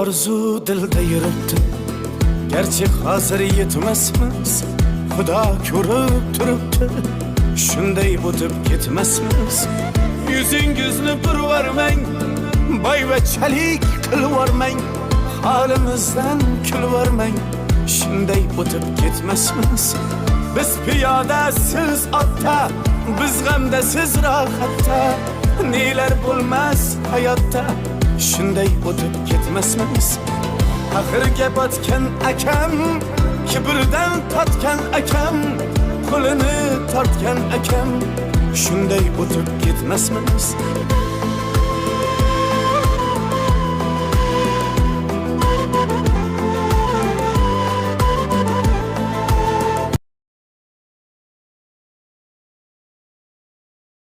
Orzu dilde yürüttü, gerçek hazır yetmezmiz. Xudo ko'rib turibdi, shunday o'tib ketmasmiz. Yuzingizni burvarmang, boyvachalik qilvormang, holimizdan kulvormang, shunday o'tib ketmasmiz. Biz piyoda, siz otda, biz g'amda, siz rohatda, nelar bo'lmas hayotda, shunday o'tib ketmasmiz. Axirga botgan akam, kibrdan totgan akam, qo'lini tortgan akam, shunday o'tib ketmasmiz.